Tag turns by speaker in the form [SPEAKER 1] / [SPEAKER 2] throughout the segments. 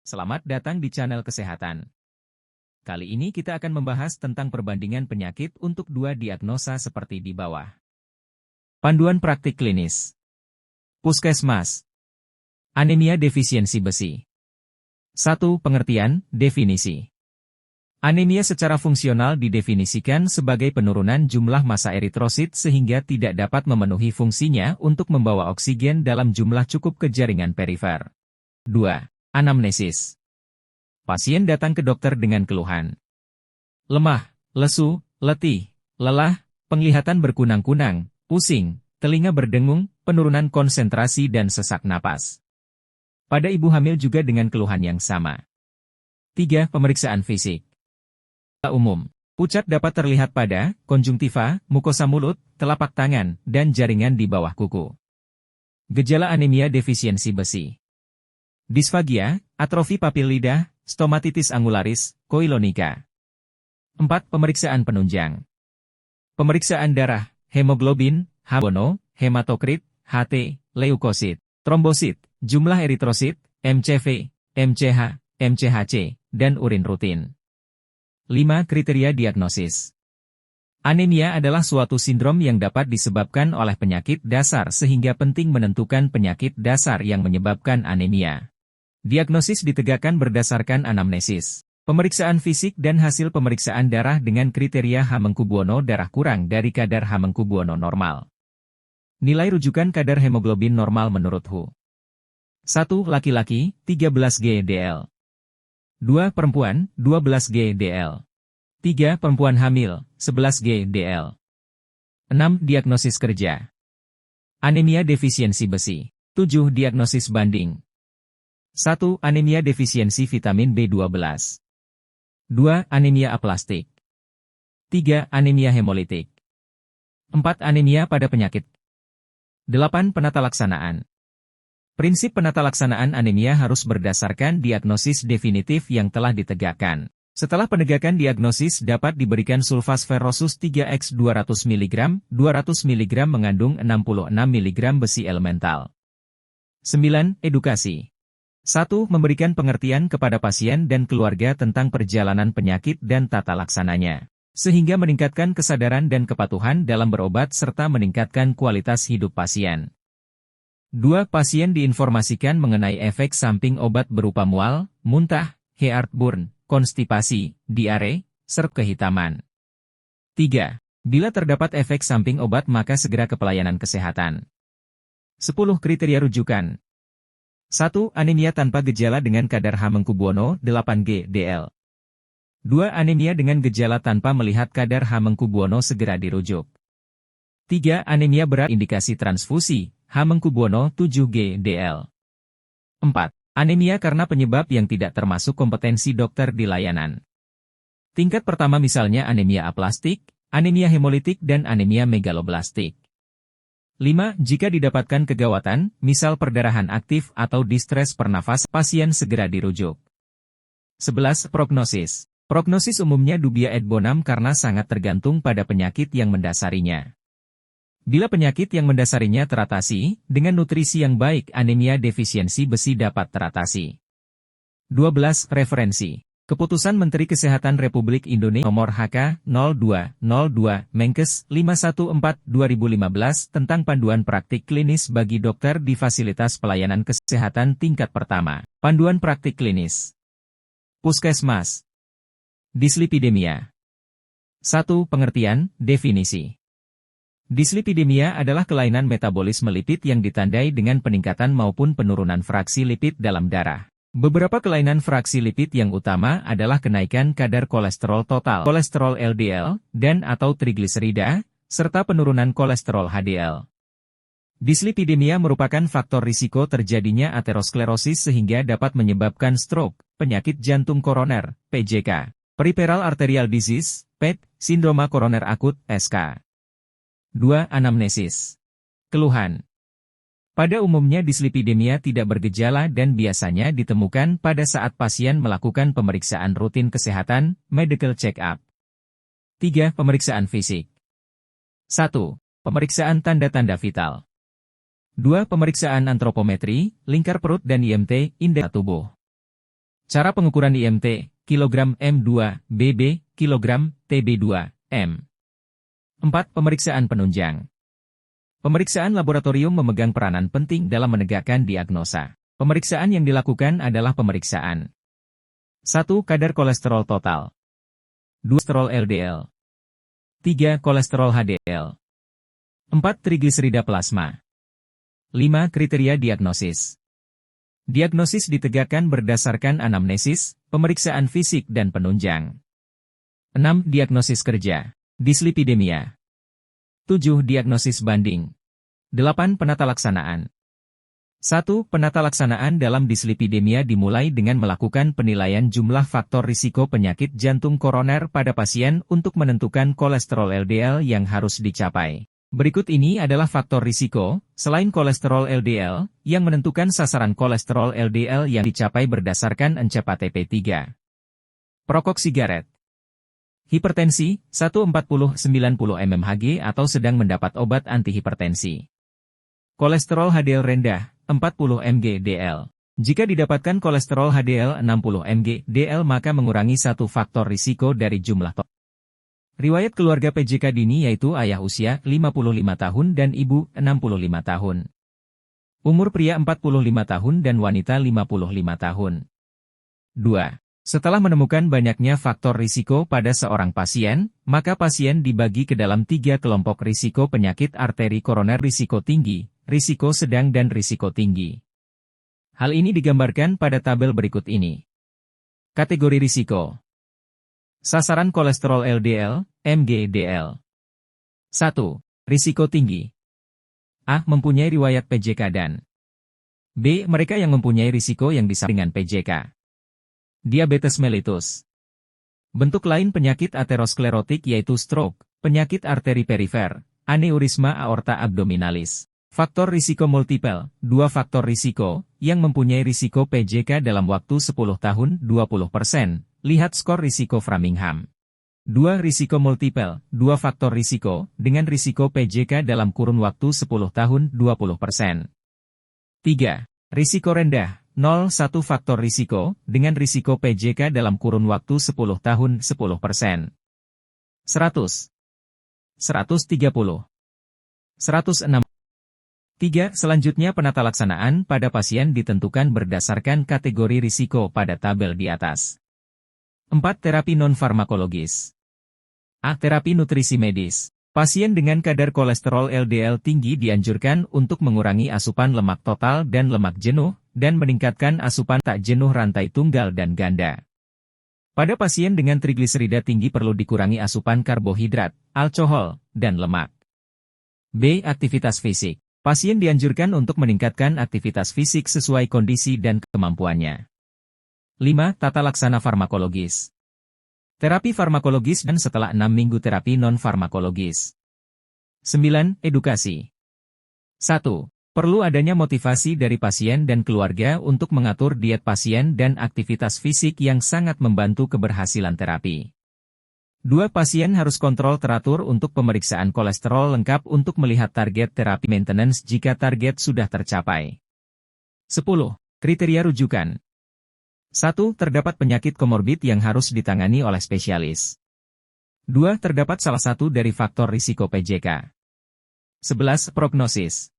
[SPEAKER 1] Selamat datang di channel kesehatan. Kali ini kita akan membahas tentang perbandingan penyakit untuk dua diagnosa seperti di bawah. Panduan praktik klinis. Puskesmas. Anemia defisiensi besi. 1. Pengertian, definisi. Anemia secara fungsional didefinisikan sebagai penurunan jumlah massa eritrosit sehingga tidak dapat memenuhi fungsinya untuk membawa oksigen dalam jumlah cukup ke jaringan perifer. 2. Anamnesis. Pasien datang ke dokter dengan keluhan lemah, lesu, letih, lelah, penglihatan berkunang-kunang, pusing, telinga berdengung, penurunan konsentrasi dan sesak napas. Pada ibu hamil juga dengan keluhan yang sama. 3. Pemeriksaan fisik. Umum. Pucat dapat terlihat pada konjungtiva, mukosa mulut, telapak tangan, dan jaringan di bawah kuku. Gejala anemia defisiensi besi. Disfagia, atrofi papil lidah, stomatitis angularis, koilonika. 4. Pemeriksaan penunjang. Pemeriksaan darah, hemoglobin, HbO, hematokrit, HT, leukosit, trombosit, jumlah eritrosit, MCV, MCH, MCHC, dan urin rutin. 5. Kriteria diagnosis. Anemia adalah suatu sindrom yang dapat disebabkan oleh penyakit dasar sehingga penting menentukan penyakit dasar yang menyebabkan anemia. Diagnosis ditegakkan berdasarkan anamnesis, pemeriksaan fisik dan hasil pemeriksaan darah dengan kriteria Hamengkubuwono darah kurang dari kadar Hamengkubuwono normal. Nilai rujukan kadar hemoglobin normal menurut WHO. 1. Laki-laki, 13 gdl. 2. Perempuan, 12 gdl. 3. Perempuan hamil, 11 gdl. 6. Diagnosis kerja. Anemia defisiensi besi. 7. Diagnosis banding. 1. Anemia defisiensi vitamin B12. 2. Anemia aplastik. 3. Anemia hemolitik. 4. Anemia pada penyakit. 8. Penata laksanaan. Prinsip penata laksanaan anemia harus berdasarkan diagnosis definitif yang telah ditegakkan. Setelah penegakan diagnosis dapat diberikan sulfas ferrosus 3x 200 mg, 200 mg mengandung 66 mg besi elemental. 9. Edukasi. 1. Memberikan pengertian kepada pasien dan keluarga tentang perjalanan penyakit dan tata laksananya, sehingga meningkatkan kesadaran dan kepatuhan dalam berobat serta meningkatkan kualitas hidup pasien. 2. Pasien diinformasikan mengenai efek samping obat berupa mual, muntah, heartburn, konstipasi, diare, serta kehitaman. 3. Bila terdapat efek samping obat maka segera ke pelayanan kesehatan. 10. Kriteria rujukan. 1. Anemia tanpa gejala dengan kadar Hamengkubuwono 8 gdl. 2. Anemia dengan gejala tanpa melihat kadar Hamengkubuwono segera dirujuk. 3. Anemia berat indikasi transfusi, Hamengkubuwono 7 gdl. 4. Anemia karena penyebab yang tidak termasuk kompetensi dokter di layanan. Tingkat pertama misalnya anemia aplastik, anemia hemolitik dan anemia megaloblastik. 5. Jika didapatkan kegawatan, misal perdarahan aktif atau distres pernafasan, pasien segera dirujuk. 11. Prognosis. Prognosis umumnya dubia et bonum karena sangat tergantung pada penyakit yang mendasarinya. Bila penyakit yang mendasarinya teratasi, dengan nutrisi yang baik anemia defisiensi besi dapat teratasi. 12. Referensi. Keputusan Menteri Kesehatan Republik Indonesia Nomor HK-02-02 Menkes 514/2015 tentang panduan praktik klinis bagi dokter di fasilitas pelayanan kesehatan tingkat pertama. Panduan praktik klinis. Puskesmas. Dislipidemia. 1. Pengertian, definisi. Dislipidemia adalah kelainan metabolisme lipid yang ditandai dengan peningkatan maupun penurunan fraksi lipid dalam darah. Beberapa kelainan fraksi lipid yang utama adalah kenaikan kadar kolesterol total, kolesterol LDL, dan atau trigliserida, serta penurunan kolesterol HDL. Dislipidemia merupakan faktor risiko terjadinya aterosklerosis sehingga dapat menyebabkan stroke, penyakit jantung koroner, PJK, peripheral arterial disease, PAD, sindroma koroner akut, SK. 2. Anamnesis. Keluhan. Pada umumnya dislipidemia tidak bergejala dan biasanya ditemukan pada saat pasien melakukan pemeriksaan rutin kesehatan, medical check-up. 3. Pemeriksaan fisik. 1. Pemeriksaan tanda-tanda vital. 2. Pemeriksaan antropometri, lingkar perut dan IMT, indeks tubuh. Cara pengukuran IMT, kilogram M2, BB, kilogram TB2, M. 4. Pemeriksaan penunjang. Pemeriksaan laboratorium memegang peranan penting dalam menegakkan diagnosa. Pemeriksaan yang dilakukan adalah pemeriksaan 1. Kadar kolesterol total 2. Kolesterol LDL 3. Kolesterol HDL 4. Trigliserida plasma 5. Kriteria diagnosis. Diagnosis ditegakkan berdasarkan anamnesis, pemeriksaan fisik dan penunjang. 6. Diagnosis kerja. Dislipidemia. 7. Diagnosis banding. 8. Penata laksanaan. 1. Penata laksanaan dalam dislipidemia dimulai dengan melakukan penilaian jumlah faktor risiko penyakit jantung koroner pada pasien untuk menentukan kolesterol LDL yang harus dicapai. Berikut ini adalah faktor risiko, selain kolesterol LDL, yang menentukan sasaran kolesterol LDL yang dicapai berdasarkan NCAP-ATP3. Perokok sigaret. Hipertensi, 140-90 mmHg atau sedang mendapat obat antihipertensi. Kolesterol HDL rendah, 40 mg/dl. Jika didapatkan kolesterol HDL 60 mg/dl maka mengurangi satu faktor risiko dari jumlah Riwayat keluarga PJK dini yaitu ayah usia 55 tahun dan ibu 65 tahun. Umur pria 45 tahun dan wanita 55 tahun. 2. Setelah menemukan banyaknya faktor risiko pada seorang pasien, maka pasien dibagi ke dalam 3 kelompok risiko penyakit arteri koroner risiko tinggi, risiko sedang dan risiko tinggi. Hal ini digambarkan pada tabel berikut ini. Kategori risiko. Sasaran kolesterol LDL, mg/dl. 1. Risiko tinggi. A. Mempunyai riwayat PJK dan B. Mereka yang mempunyai risiko yang disertai dengan PJK. Diabetes mellitus. Bentuk lain penyakit aterosklerotik yaitu stroke, penyakit arteri perifer, aneurisma aorta abdominalis. Faktor risiko multiple, 2 faktor risiko, yang mempunyai risiko PJK dalam waktu 10 tahun 20%, lihat skor risiko Framingham. 2. Risiko multiple, 2 faktor risiko, dengan risiko PJK dalam kurun waktu 10 tahun 20%. 3. Risiko rendah, 0,1 faktor risiko, dengan risiko PJK dalam kurun waktu 10 tahun 10%. 100. 130. 106. 3. Selanjutnya penata laksanaan pada pasien ditentukan berdasarkan kategori risiko pada tabel di atas. 4. Terapi non-farmakologis. A. Terapi nutrisi medis. Pasien dengan kadar kolesterol LDL tinggi dianjurkan untuk mengurangi asupan lemak total dan lemak jenuh, dan meningkatkan asupan tak jenuh rantai tunggal dan ganda. Pada pasien dengan trigliserida tinggi perlu dikurangi asupan karbohidrat, alkohol, dan lemak. B. Aktivitas fisik. Pasien dianjurkan untuk meningkatkan aktivitas fisik sesuai kondisi dan kemampuannya. 5. Tata laksana farmakologis. Terapi farmakologis dan setelah 6 minggu terapi non-farmakologis. 9. Edukasi. 1. Perlu adanya motivasi dari pasien dan keluarga untuk mengatur diet pasien dan aktivitas fisik yang sangat membantu keberhasilan terapi. 2. Pasien harus kontrol teratur untuk pemeriksaan kolesterol lengkap untuk melihat target terapi maintenance jika target sudah tercapai. 10. Kriteria rujukan. 1. Terdapat penyakit komorbid yang harus ditangani oleh spesialis. 2. Terdapat salah satu dari faktor risiko PJK. 11. Prognosis.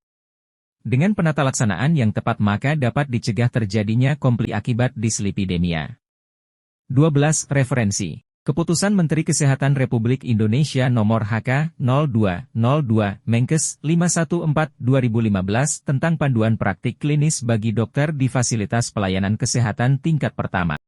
[SPEAKER 1] Dengan penata laksanaan yang tepat maka dapat dicegah terjadinya komplik akibat dislipidemia. 12. Referensi. Keputusan Menteri Kesehatan Republik Indonesia Nomor HK-02-02 Menkes 514/2015 tentang panduan praktik klinis bagi dokter di fasilitas pelayanan kesehatan tingkat pertama.